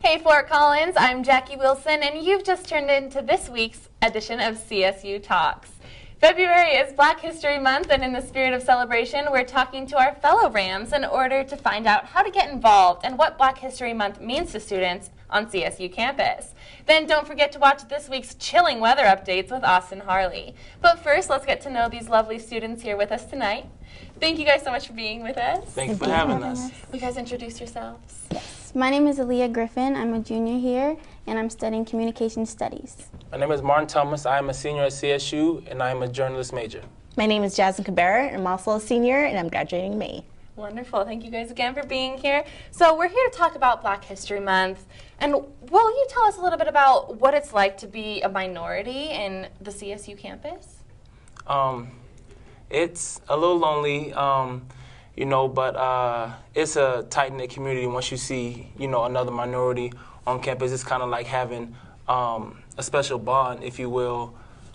Hey Fort Collins, I'm Jacky Wilson, and you've just turned into this week's edition of CSU Talks. February is Black History Month, and in the spirit of celebration, we're talking to our fellow Rams in order to find out how to get involved and what Black History Month means to students on CSU campus. Then don't forget to watch this week's chilling weather updates with Austin Harley. But first, let's get to know these lovely students here with us tonight. Thank you guys so much for being with us. Thank you for having us. Will you guys introduce yourselves? Yes. My name is Alea Griffin. I'm a junior here, and I'm studying communication studies. My name is Martin Thomas. I am a senior at CSU, and I am a journalist major. My name is Jasmine Kabera. I'm also a senior, and I'm graduating in May. Wonderful. Thank you guys again for being here. So we're here to talk about Black History Month. And will you tell us a little bit about what it's like to be a minority in the CSU campus? It's a little lonely, but it's a tight-knit community. Once you see, another minority on campus, it's kind of like having a special bond, if you will,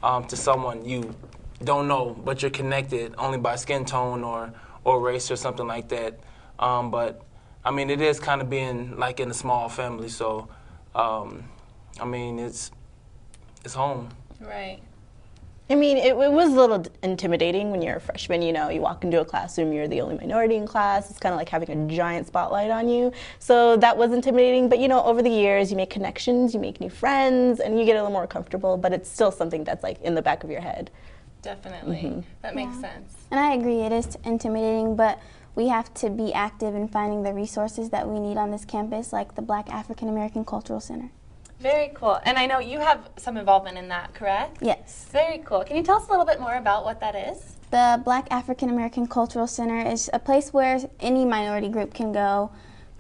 to someone you don't know, but you're connected only by skin tone or race or something like that. But I mean, it is kind of being like in a small family. So, it's home. Right. I mean, it was a little intimidating when you're a freshman. You walk into a classroom, you're the only minority in class. It's kind of like having a giant spotlight on you. So that was intimidating. But, over the years, you make connections, you make new friends, and you get a little more comfortable. But it's still something that's like in the back of your head. Definitely. Mm-hmm. That makes sense. And I agree, it is intimidating, but we have to be active in finding the resources that we need on this campus, like the Black African American Cultural Center. Very cool. And I know you have some involvement in that, correct? Yes. Very cool. Can you tell us a little bit more about what that is? The Black African American Cultural Center is a place where any minority group can go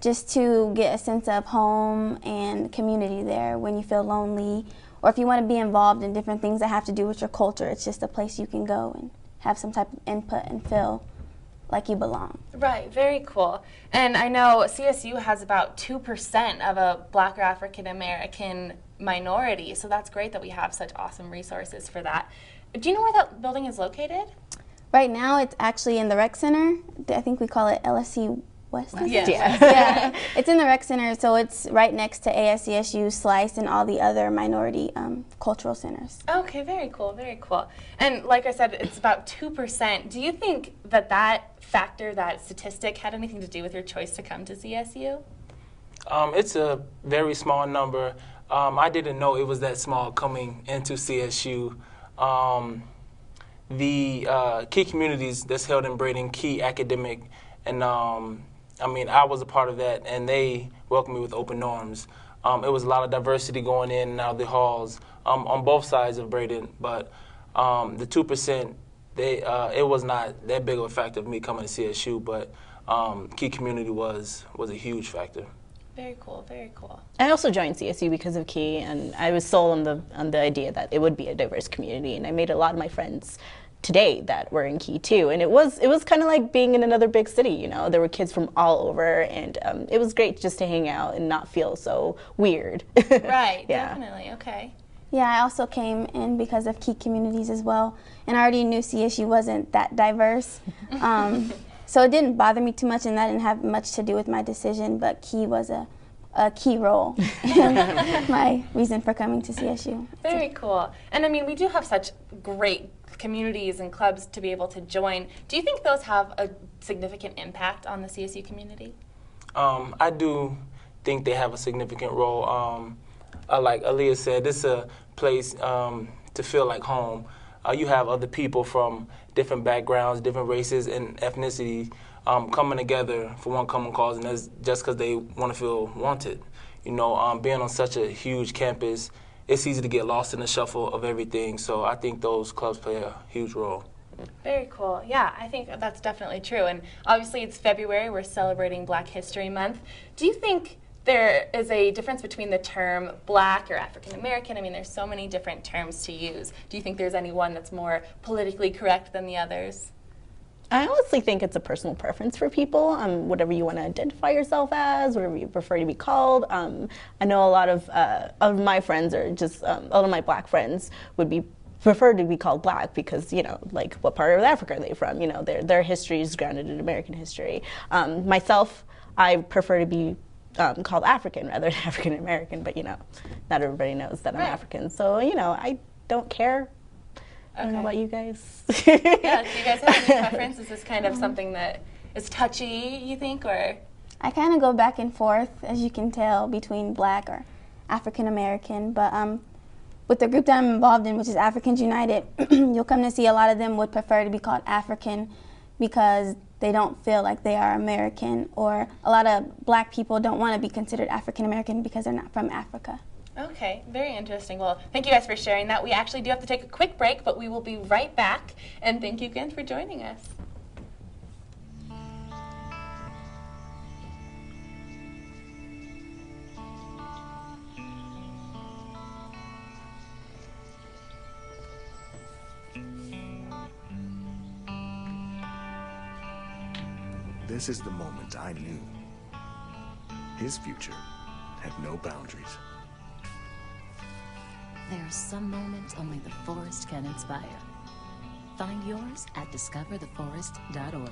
just to get a sense of home and community there when you feel lonely, or if you want to be involved in different things that have to do with your culture. It's just a place you can go and have some type of input and feel like you belong. Right, very cool. And I know CSU has about 2% of a Black or African American minority, so that's great that we have such awesome resources for that. Do you know where that building is located? Right now it's actually in the rec center. I think we call it LSC West. Yes. Yeah. It's in the rec center, so it's right next to ASCSU, Slice, and all the other minority cultural centers. Okay, very cool, very cool. And like I said, it's about 2%. Do you think that factor, that statistic, had anything to do with your choice to come to CSU? It's a very small number. I didn't know it was that small coming into CSU. The key communities that's held in Braden, key academic, and I was a part of that, and they welcomed me with open arms. It was a lot of diversity going in and out of the halls on both sides of Braden, but the 2%, it was not that big of a factor of me coming to CSU, but key community was a huge factor. Very cool, very cool. I also joined CSU because of Key, and I was sold on the idea that it would be a diverse community, and I made a lot of my friends today that were in Key too, and it was kind of like being in another big city. There were kids from all over, and it was great just to hang out and not feel so weird. Right, yeah. Definitely, okay. Yeah, I also came in because of key communities as well, and I already knew CSU wasn't that diverse, so it didn't bother me too much, and that didn't have much to do with my decision, but Key was a key role in my reason for coming to CSU. Very cool. And I mean, we do have such great communities and clubs to be able to join. Do you think those have a significant impact on the CSU community? I do think they have a significant role. Like Alea said, it's a place to feel like home. You have other people from different backgrounds, different races and ethnicity coming together for one common cause, and that's just because they want to feel wanted. Being on such a huge campus, it's easy to get lost in the shuffle of everything, so I think those clubs play a huge role. Very cool. Yeah, I think that's definitely true. And obviously it's February, we're celebrating Black History Month. Do you think there is a difference between the term Black or African American? I mean, there's so many different terms to use. Do you think there's any one that's more politically correct than the others? I honestly think it's a personal preference for people, whatever you want to identify yourself as, whatever you prefer to be called. I know a lot of my friends, or just a lot of my Black friends, would prefer to be called Black because, like, what part of Africa are they from? Their history is grounded in American history. Myself, I prefer to be called African rather than African American, but not everybody knows that I'm African. So, I don't care. I don't know about you guys. Yeah, do you guys have any preference? Is this kind of something that is touchy, you think, or? I kind of go back and forth, as you can tell, between Black or African American, but with the group that I'm involved in, which is Africans United, you'll come to see a lot of them would prefer to be called African because they don't feel like they are American, or a lot of Black people don't want to be considered African American because they're not from Africa. Okay, very interesting. Well, thank you guys for sharing that. We actually do have to take a quick break, but we will be right back. And thank you again for joining us. This is the moment I knew his future had no boundaries. There are some moments only the forest can inspire. Find yours at discovertheforest.org.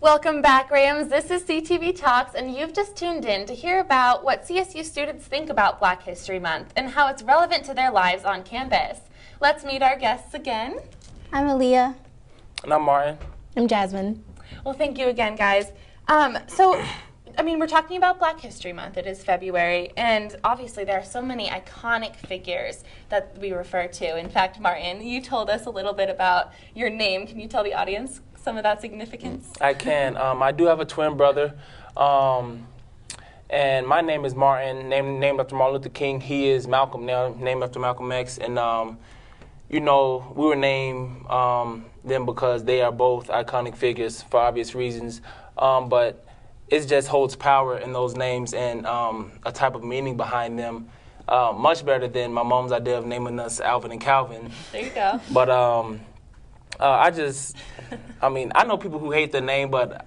Welcome back, Rams. This is CTV Talks, and you've just tuned in to hear about what CSU students think about Black History Month and how it's relevant to their lives on campus. Let's meet our guests again. I'm Alea. And I'm Martin. I'm Jasmine. Well, thank you again, guys. We're talking about Black History Month. It is February, and obviously there are so many iconic figures that we refer to. In fact, Martin, you told us a little bit about your name. Can you tell the audience some of that significance? I can. I do have a twin brother, and my name is Martin, named after Martin Luther King. He is Malcolm now, named after Malcolm X. And, we were named them because they are both iconic figures for obvious reasons. But it just holds power in those names and a type of meaning behind them, much better than my mom's idea of naming us Alvin and Calvin. There you go. But I know people who hate the name, but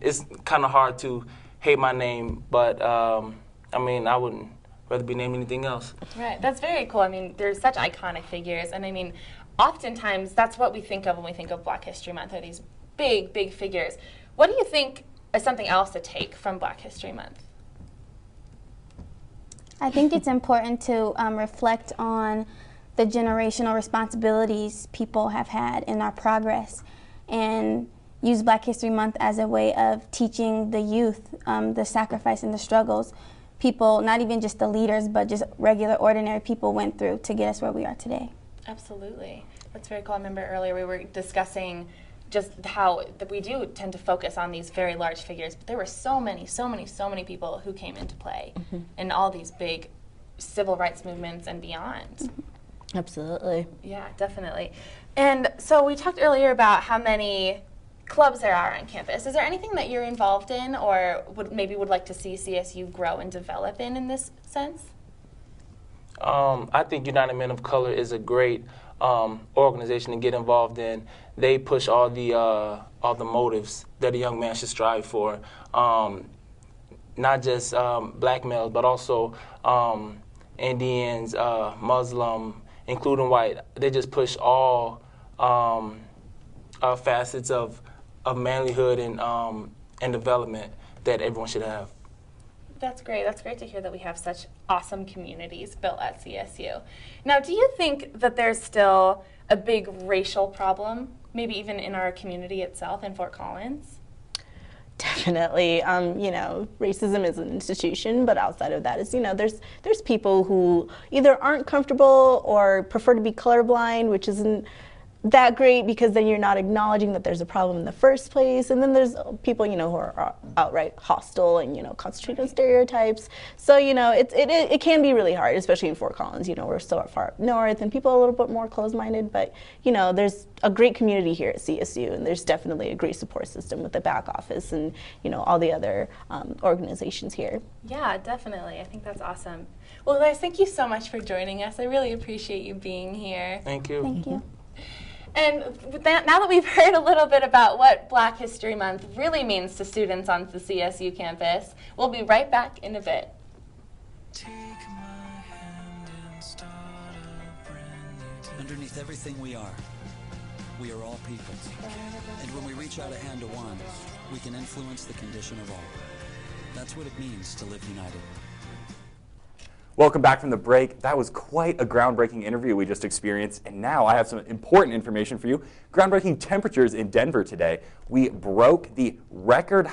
it's kind of hard to hate my name. But I wouldn't rather be named anything else. Right, that's very cool. There's such iconic figures, and oftentimes that's what we think of when we think of Black History Month, are these big, big figures. What do you think is something else to take from Black History Month? I think it's important to reflect on the generational responsibilities people have had in our progress and use Black History Month as a way of teaching the youth the sacrifice and the struggles people, not even just the leaders, but just regular, ordinary people went through to get us where we are today. Absolutely. That's very cool. I remember earlier we were discussing just how we do tend to focus on these very large figures, but there were so many people who came into play in all these big civil rights movements and beyond. Absolutely. Yeah, definitely. And so we talked earlier about how many clubs there are on campus. Is there anything that you're involved in or would like to see CSU grow and develop in this sense? I think United Men of Color is a great organization to get involved in. They push all the motives that a young man should strive for, not just black males, but also Indians, Muslim, including white. They just push all facets of manlyhood and development that everyone should have. That's great. That's great to hear that we have such awesome communities built at CSU. Now, do you think that there's still a big racial problem, maybe even in our community itself in Fort Collins? Definitely. Racism is an institution, but outside of that is, there's people who either aren't comfortable or prefer to be colorblind, which isn't that great because then you're not acknowledging that there's a problem in the first place. And then there's people, who are outright hostile and, concentrate on stereotypes. So, it can be really hard, especially in Fort Collins. We're so far up north and people are a little bit more closed-minded. But, there's a great community here at CSU, and there's definitely a great support system with the back office and, all the other organizations here. Yeah, definitely. I think that's awesome. Well, guys, thank you so much for joining us. I really appreciate you being here. Thank you. Thank you. And now that we've heard a little bit about what Black History Month really means to students on the CSU campus, we'll be right back in a bit. Underneath everything we are all people. And when we reach out a hand to one, we can influence the condition of all. That's what it means to live united. Welcome back from the break. That was quite a groundbreaking interview we just experienced, and now I have some important information for you. Groundbreaking temperatures in Denver today. We broke the record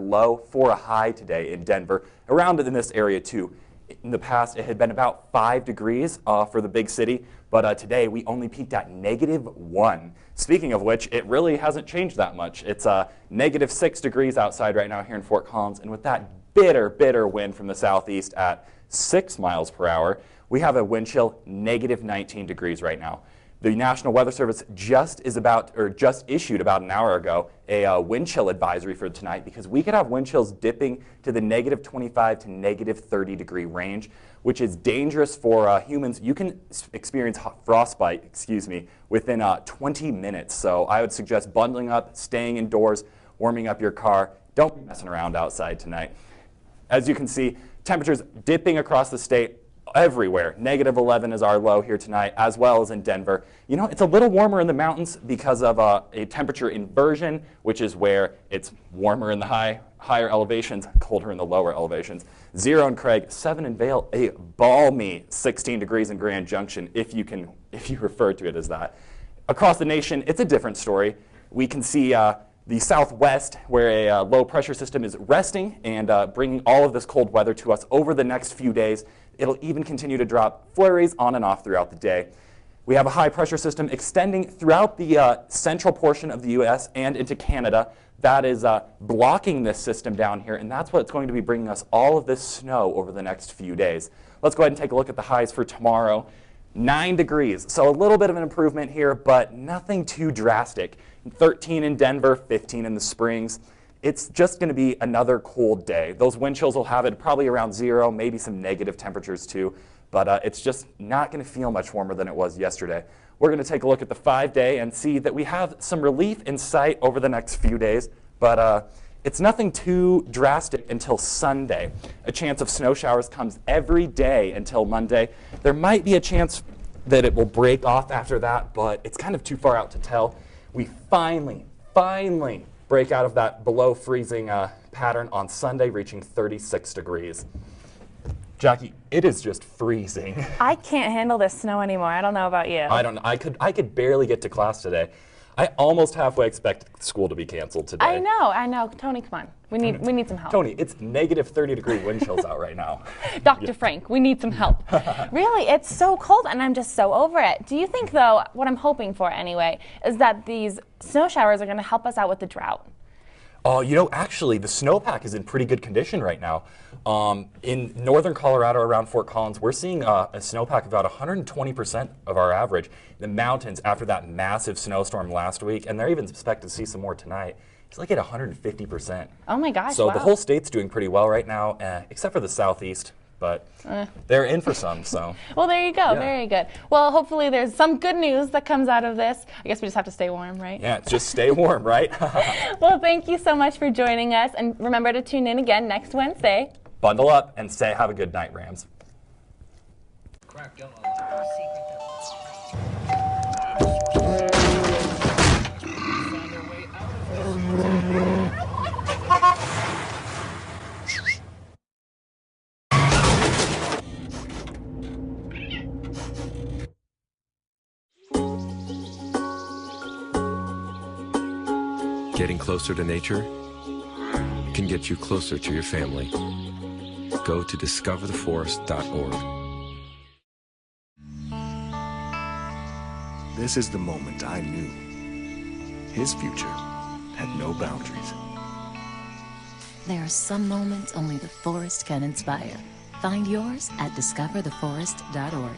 low for a high today in Denver, around in this area too. In the past, it had been about 5 degrees for the big city, but today we only peaked at -1. Speaking of which, it really hasn't changed that much. It's -6 degrees outside right now here in Fort Collins, and with that bitter wind from the southeast at 6 miles per hour, we have a wind chill -19 degrees right now. The National Weather Service just issued about an hour ago a wind chill advisory for tonight because we could have wind chills dipping to the -25 to -30 degree range, which is dangerous for humans. You can experience frostbite, within 20 minutes. So I would suggest bundling up, staying indoors, warming up your car. Don't be messing around outside tonight. As you can see, temperatures dipping across the state everywhere. -11 is our low here tonight, as well as in Denver. You know, it's a little warmer in the mountains because of a temperature inversion, which is where it's warmer in the higher elevations, colder in the lower elevations. 0 in Craig, 7 in Vail, a balmy 16 degrees in Grand Junction, if you refer to it as that. Across the nation, it's a different story. We can see the southwest, where a low pressure system is resting and bringing all of this cold weather to us over the next few days. It'll even continue to drop flurries on and off throughout the day. We have a high pressure system extending throughout the central portion of the U.S. and into Canada. That is blocking this system down here, and that's what's going to be bringing us all of this snow over the next few days. Let's go ahead and take a look at the highs for tomorrow. 9 degrees, so a little bit of an improvement here, but nothing too drastic. 13 in Denver, 15 in the Springs. It's just going to be another cold day. Those wind chills will have it probably around 0, maybe some negative temperatures too, but it's just not going to feel much warmer than it was yesterday. We're going to take a look at the 5-day and see that we have some relief in sight over the next few days, but it's nothing too drastic until Sunday. A chance of snow showers comes every day until Monday. There might be a chance that it will break off after that, but it's kind of too far out to tell. We finally break out of that below freezing pattern on Sunday, reaching 36 degrees. Jackie, it is just freezing. I can't handle this snow anymore. I don't know about you. I could barely get to class today. I almost halfway expected school to be canceled today. I know. Tony, come on. We need some help. Tony, it's -30 degree wind chills out right now. Dr. Frank, we need some help. Really, it's so cold and I'm just so over it. Do you think, though, what I'm hoping for anyway, is that these snow showers are going to help us out with the drought? You know, actually, the snowpack is in pretty good condition right now. In northern Colorado around Fort Collins, we're seeing a snowpack of about 120% of our average. The mountains, after that massive snowstorm last week, and they're even expected to see some more tonight, it's like at 150%. Oh my gosh, So wow. The whole state's doing pretty well right now, except for the southeast. But they're in for some, so. Well, there you go. Yeah. Very good. Well, hopefully there's some good news that comes out of this. I guess we just have to stay warm, right? Yeah, just stay warm, right? Well, thank you so much for joining us. And remember to tune in again next Wednesday. Bundle up and say have a good night, Rams. Getting closer to nature can get you closer to your family. Go to discovertheforest.org. This is the moment I knew. His future had no boundaries. There are some moments only the forest can inspire. Find yours at discovertheforest.org.